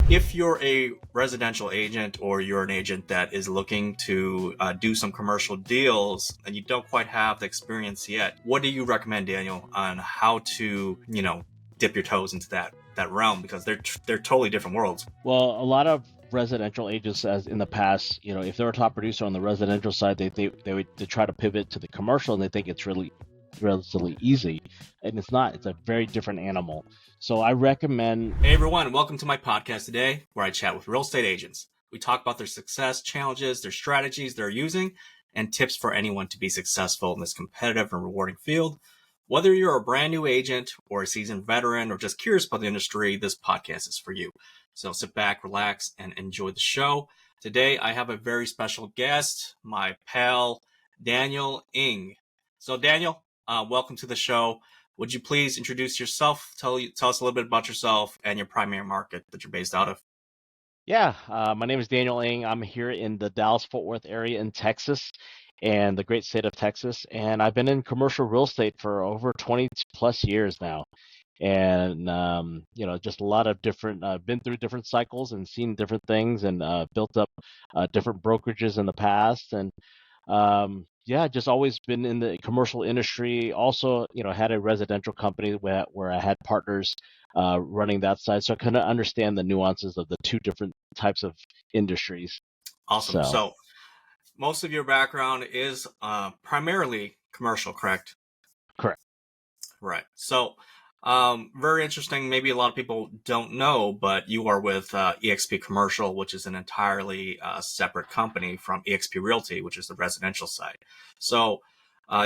If you're a residential agent or you're an agent that is looking to do some commercial deals and you don't quite have the experience yet, what do you recommend, Daniel, on how to, dip your toes into that realm? Because they're totally different worlds. Well, a lot of residential agents, as in the past, if they're a top producer on the residential side, they try to pivot to the commercial, and they think it's really relatively easy, and it's not. It's a very different animal. So I recommend. Hey everyone, welcome to my podcast today, where I chat with real estate agents. We talk about their success, challenges, their strategies they're using, and tips for anyone to be successful in this competitive and rewarding field. Whether you're a brand new agent or a seasoned veteran or just curious about the industry, this podcast is for you. So sit back, relax, and enjoy the show. Today, I have a very special guest, my pal, Daniel Eng. So Daniel, welcome to the show. Would you please introduce yourself? Tell us a little bit about yourself and your primary market that you're based out of. Yeah, my name is Daniel Eng. I'm here in the Dallas-Fort Worth area in Texas and the great state of Texas. And I've been in commercial real estate for over 20 plus years now. And, just a lot of different, been through different cycles and seen different things and built up different brokerages in the past. And yeah, just always been in the commercial industry. Also, had a residential company where I had partners running that side, so I kind of understand the nuances of the two different types of industries. Awesome. So, So most of your background is primarily commercial, correct? correct. Right. So very interesting. Maybe a lot of people don't know, but you are with eXp Commercial, which is an entirely separate company from eXp Realty, which is the residential side. So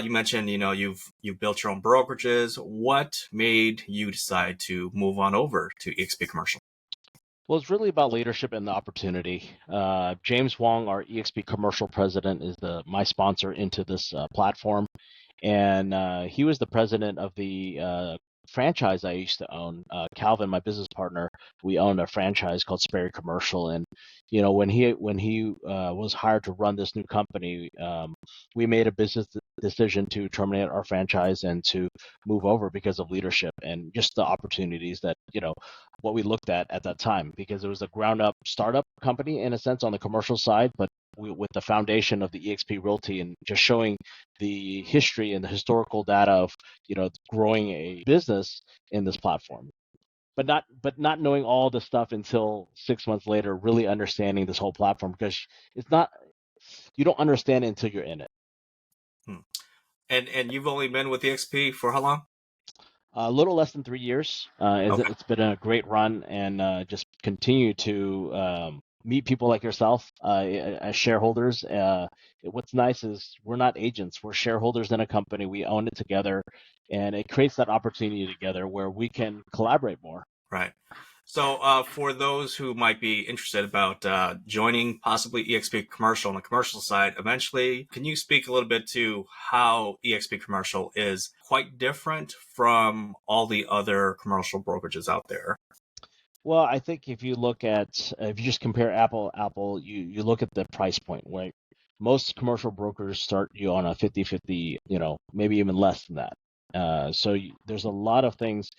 you mentioned, you've built your own brokerages. What made you decide to move on over to eXp Commercial? Well, it's really about leadership and the opportunity. James Wong, our EXP Commercial president, is my sponsor into this platform, and he was the president of the franchise I used to own. Calvin, my business partner, we owned a franchise called Sperry Commercial, and when he was hired to run this new company, we made a business decision to terminate our franchise and to move over because of leadership and just the opportunities that what we looked at that time, because it was a ground up startup company in a sense on the commercial side, but with the foundation of the EXP Realty and just showing the history and the historical data of growing a business in this platform, but not knowing all the stuff until 6 months later, really understanding this whole platform, because it's not, you don't understand it until you're in it. And you've only been with eXp for how long? A little less than 3 years. Okay. It's been a great run, and just continue to meet people like yourself as shareholders. What's nice is we're not agents; we're shareholders in a company. We own it together, and it creates that opportunity together where we can collaborate more. Right. So for those who might be interested about joining possibly eXp Commercial on the commercial side eventually, can you speak a little bit to how eXp Commercial is quite different from all the other commercial brokerages out there? Well, I think if you just compare Apple, you look at the price point, right? Most commercial brokers start you on a 50-50, maybe even less than that. So there's a lot of things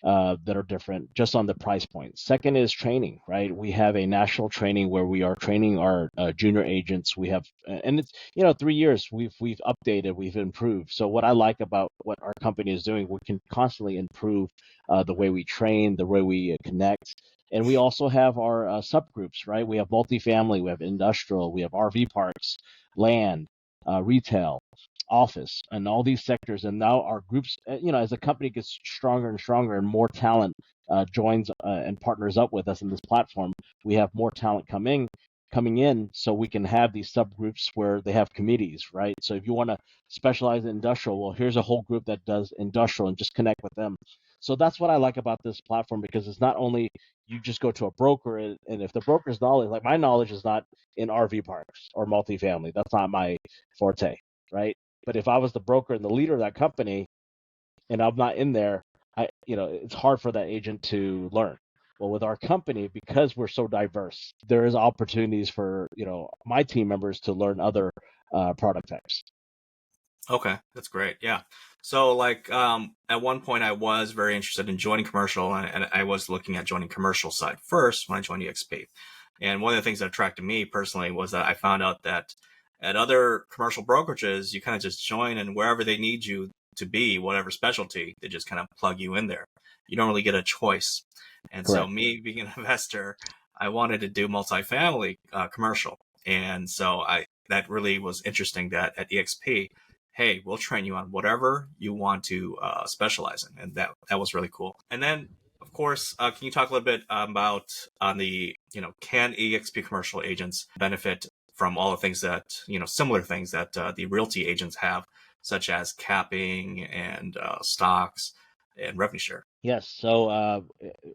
that are different just on the price point. Second is training, right? We have a national training where we are training our junior agents. We have, and it's 3 years we've updated, we've improved. So what I like about what our company is doing, we can constantly improve the way we train, the way we connect. And we also have our subgroups, right? We have multifamily, we have industrial, we have RV parks, land, retail, office, and all these sectors. And now our groups, as the company gets stronger and stronger and more talent joins and partners up with us in this platform, we have more talent coming in, so we can have these subgroups where they have committees, right? So if you want to specialize in industrial, well, here's a whole group that does industrial, and just connect with them. So that's what I like about this platform, because it's not only you just go to a broker, and if the broker's knowledge, like my knowledge is not in RV parks or multifamily, that's not my forte, right? But if I was the broker and the leader of that company and I'm not in there, it's hard for that agent to learn. Well, with our company, because we're so diverse, there is opportunities for my team members to learn other product types. Okay, that's great. Yeah. So like at one point I was very interested in joining commercial, and I was looking at joining commercial side first when I joined EXP. And one of the things that attracted me personally was that I found out that at other commercial brokerages, you kind of just join, and wherever they need you to be, whatever specialty, they just kind of plug you in there. You don't really get a choice. And so Correct. me being an investor, I wanted to do multifamily commercial. And so that really was interesting that at EXP, hey, we'll train you on whatever you want to specialize in, and that was really cool. And then, of course, can you talk a little bit about on the can EXP commercial agents benefit from all the things that similar things that the realty agents have, such as capping and stocks and revenue share? Yes. So,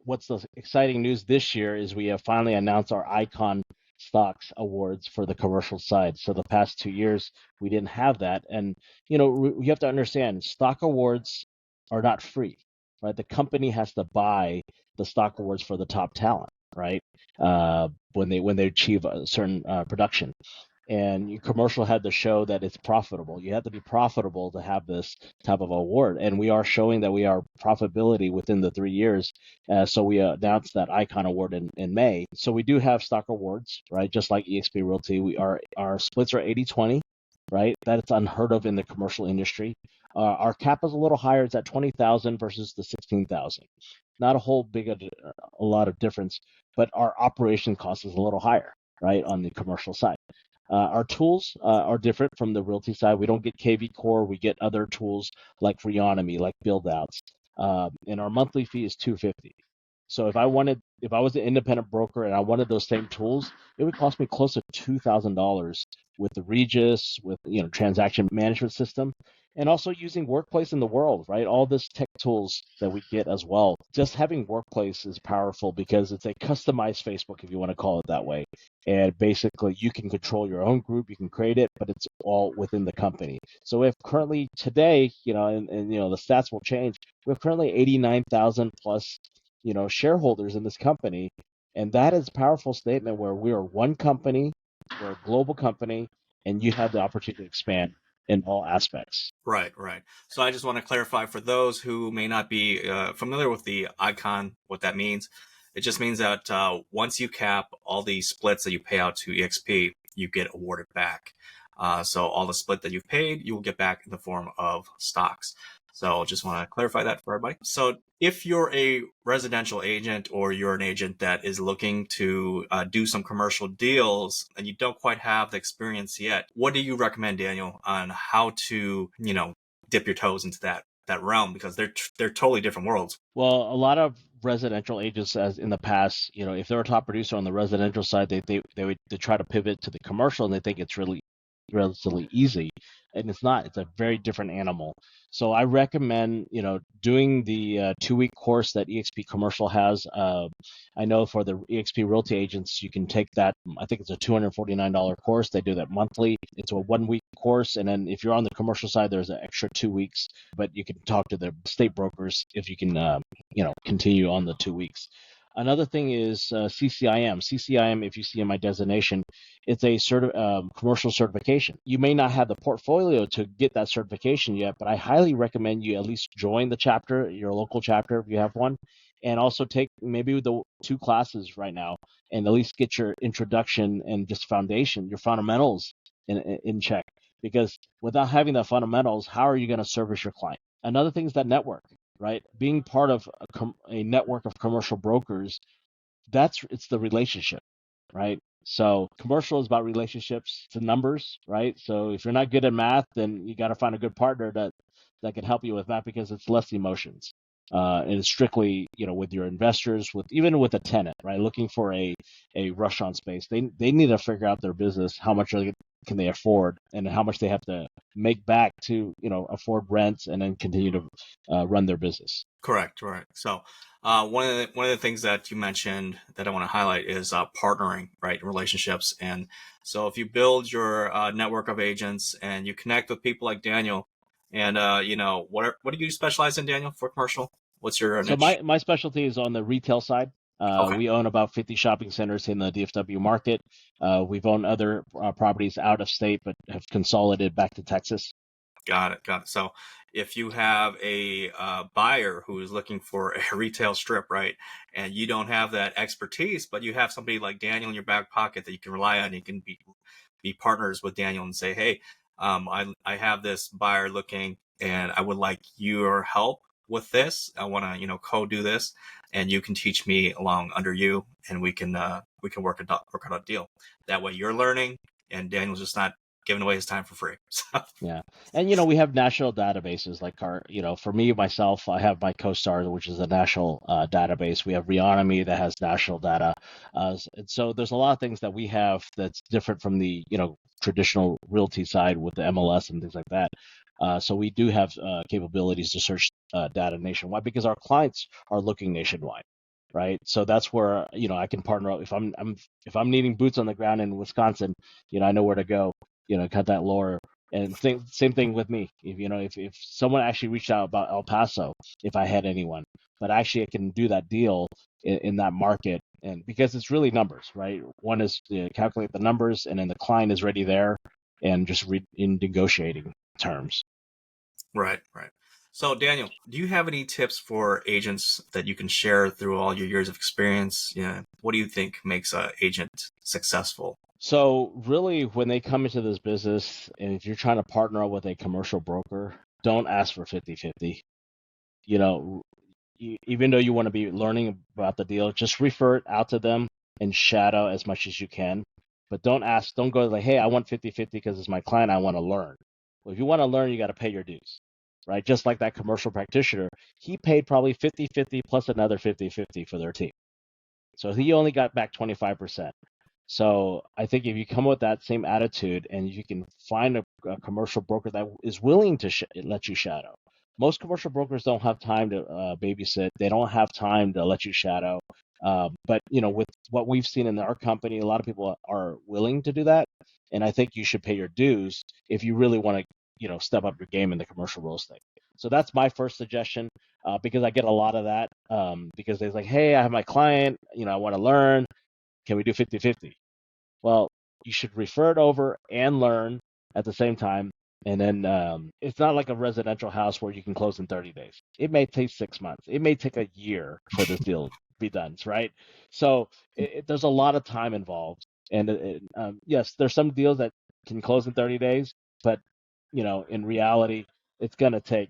what's the exciting news this year is we have finally announced our Icon Stocks Awards for the commercial side. So the past 2 years we didn't have that, and you have to understand stock awards are not free, right? The company has to buy the stock awards for the top talent, right? When they achieve a certain production. And your commercial had to show that it's profitable. You have to be profitable to have this type of award, and we are showing that we are profitability within the 3 years. So we announced that Icon Award in May. So we do have stock awards, right? Just like EXP Realty, our splits are 80-20, right? That's unheard of in the commercial industry. Our cap is a little higher; it's at 20,000 versus the 16,000. Not a whole a lot of difference, but our operation cost is a little higher, right, on the commercial side. Our tools are different from the realty side. We don't get KV Core. We get other tools like Reonomy, like build outs. And our monthly fee is $250. So if I was an independent broker and I wanted those same tools, it would cost me close to $2,000 with the Regis, with transaction management system, and also using Workplace in the world, right? All this tech tools that we get as well. Just having Workplace is powerful because it's a customized Facebook, if you want to call it that way. And basically, you can control your own group, you can create it, but it's all within the company. So if currently today, and the stats will change, we have currently 89,000 plus shareholders in this company, and that is a powerful statement where we are one company, we're a global company, and you have the opportunity to expand in all aspects. Right, right. So I just want to clarify for those who may not be familiar with the icon, what that means. It just means that once you cap all the splits that you pay out to EXP, you get awarded back. So all the split that you've paid, you will get back in the form of stocks. So just want to clarify that for everybody. So if you're a residential agent or you're an agent that is looking to do some commercial deals and you don't quite have the experience yet, what do you recommend, Daniel, on how to, dip your toes into that realm? Because they're totally different worlds. Well, a lot of residential agents, as in the past, if they're a top producer on the residential side, they try to pivot to the commercial, and they think it's really relatively easy, and it's not. It's a very different animal. So I recommend doing the 2-week course that EXP Commercial has. I know for the EXP Realty agents, you can take that. I think it's a $249 course. They do that monthly. It's a 1-week course, and then if you're on the commercial side, there's an extra 2 weeks. But you can talk to the state brokers if you can, continue on the 2 weeks. Another thing is CCIM. CCIM, if you see in my designation, it's a commercial certification. You may not have the portfolio to get that certification yet, but I highly recommend you at least join the chapter, your local chapter, if you have one, and also take maybe the 2 classes right now, and at least get your introduction and just foundation, your fundamentals in check. Because without having the fundamentals, how are you going to service your client? Another thing is that network, right? Being part of a network of commercial brokers, it's the relationship, right? So commercial is about relationships to numbers, right? So if you're not good at math, then you got to find a good partner that can help you with that, because it's less emotions. And it's strictly, with your investors, even with a tenant, right? Looking for a restaurant space, they need to figure out their business, how much can they afford, and how much they have to make back to, afford rents and then continue to run their business. Correct, right. So one of the things that you mentioned that I want to highlight is partnering, right, relationships. And so if you build your network of agents and you connect with people like Daniel, and what do you specialize in, Daniel, for commercial? What's your So niche? my specialty is on the retail side. Okay. We own about 50 shopping centers in the DFW market. We've owned other properties out of state, but have consolidated back to Texas. Got it. Got it. So if you have a buyer who is looking for a retail strip, right, and you don't have that expertise, but you have somebody like Daniel in your back pocket that you can rely on, you can be partners with Daniel and say, hey, I have this buyer looking, and I would like your help with this. I want to co-do this, and you can teach me along under you, and we can work out a deal. That way, you're learning, and Daniel's just not giving away his time for free. So, Yeah. And we have national databases like for me, myself, I have my CoStar, which is a national database. We have Reonomy that has national data. And so there's a lot of things that we have that's different from the, traditional realty side with the MLS and things like that. So we do have capabilities to search data nationwide because our clients are looking nationwide. Right. So that's where, I can partner up if I'm needing boots on the ground in Wisconsin, I know where to go, cut that lower. And same thing with me. If someone actually reached out about El Paso, if I had anyone, but actually I can do that deal in that market, and because it's really numbers, right? One is to calculate the numbers, and then the client is ready there, and just in negotiating terms. right, right. So, Daniel, do you have any tips for agents that you can share through all your years of experience? Yeah. What do you think makes an agent successful? So really, when they come into this business, and if you're trying to partner up with a commercial broker, don't ask for 50-50. You know, even though you want to be learning about the deal, just refer it out to them and shadow as much as you can. But don't go like, hey, I want 50-50 because it's my client, I want to learn. Well, if you want to learn, you got to pay your dues, right? Just like that commercial practitioner, he paid probably 50-50 plus another 50-50 for their team. So he only got back 25%. So I think if you come with that same attitude and you can find a commercial broker that is willing to let you shadow. Most commercial brokers don't have time to babysit. They don't have time to let you shadow. But with what we've seen in our company, a lot of people are willing to do that. And I think you should pay your dues if you really want to, step up your game in the commercial real estate. So that's my first suggestion because I get a lot of that because they're like, hey, I have my client, I want to learn. Can we do 50-50? Well, you should refer it over and learn at the same time. And then it's not like a residential house where you can close in 30 days. It may take 6 months. It may take a year for this deal to be done, right? So there's a lot of time involved. And yes, there's some deals that can close in 30 days, but in reality, it's going to take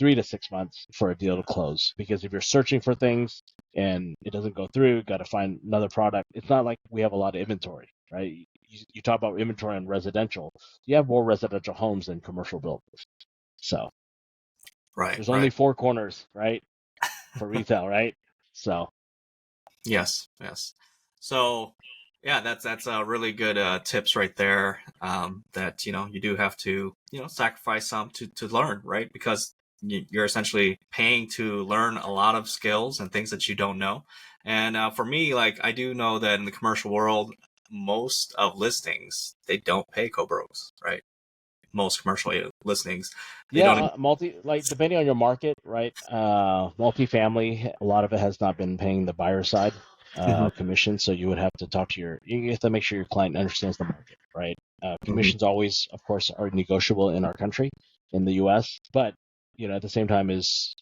3 to 6 months for a deal to close. Because if you're searching for things and it doesn't go through, got to find another product. It's not like we have a lot of inventory, right? You talk about inventory on residential. You have more residential homes than commercial buildings. So Right, there's only right. four corners, right, for retail, right? So Yes, yes. So, yeah, that's really good tips right there. That you do have to sacrifice some to learn, right? Because you're essentially paying to learn a lot of skills and things that you don't know. And for me, like I do know that in the commercial world, most of listings they don't pay co-bros, right? Most commercial listings they yeah, don't. like depending on your market, right? Multifamily, a lot of it has not been paying the buyer side Mhm, commission, so you would have to you have to make sure your client understands the market, right? mhm. Commissions always, of course, are negotiable in our country, in the U.S., but at the same time is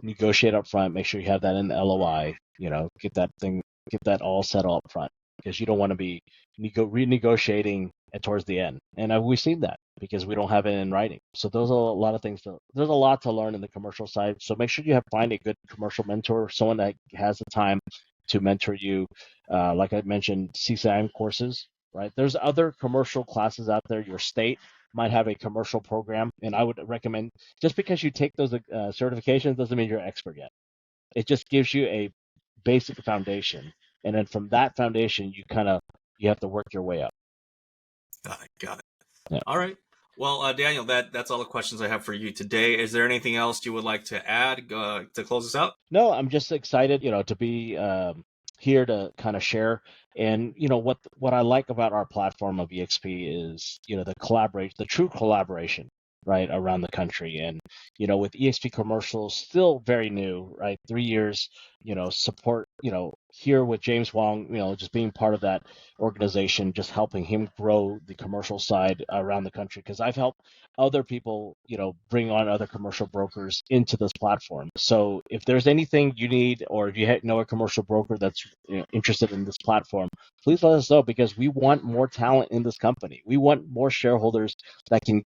negotiate up front, make sure you have that in the LOI, get that all settled up front because you don't want to be renegotiating towards the end, and we've seen that because we don't have it in writing. So those are a lot of things. There's a lot to learn in the commercial side. So make sure you find a good commercial mentor, someone that has the time to mentor you. Like I mentioned, CCIM courses, right? There's other commercial classes out there. Your state might have a commercial program, and I would recommend just because you take those certifications doesn't mean you're an expert yet. It just gives you a basic foundation, and then from that foundation, you have to work your way up. Got it. Got it. Yeah. All right. Well, Daniel, that's all the questions I have for you today. Is there anything else you would like to add to close us out? No, I'm just excited, to be here to kind of share. And what I like about our platform of EXP is, the true collaboration, right, around the country. And, with EXP Commercial still very new, right, 3 years, support, here with James Wong, just being part of that organization, just helping him grow the commercial side around the country. Because I've helped other people, bring on other commercial brokers into this platform. So if there's anything you need, or if you know a commercial broker that's interested in this platform, please let us know, because we want more talent in this company. We want more shareholders that can,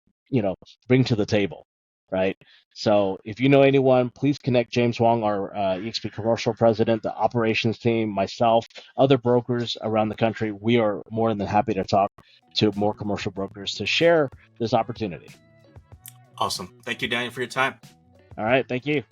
bring to the table, right? So if you know anyone, please connect James Wong, our EXP Commercial President, the operations team, myself, other brokers around the country. We are more than happy to talk to more commercial brokers to share this opportunity. Awesome. Thank you, Daniel, for your time. All right. Thank you.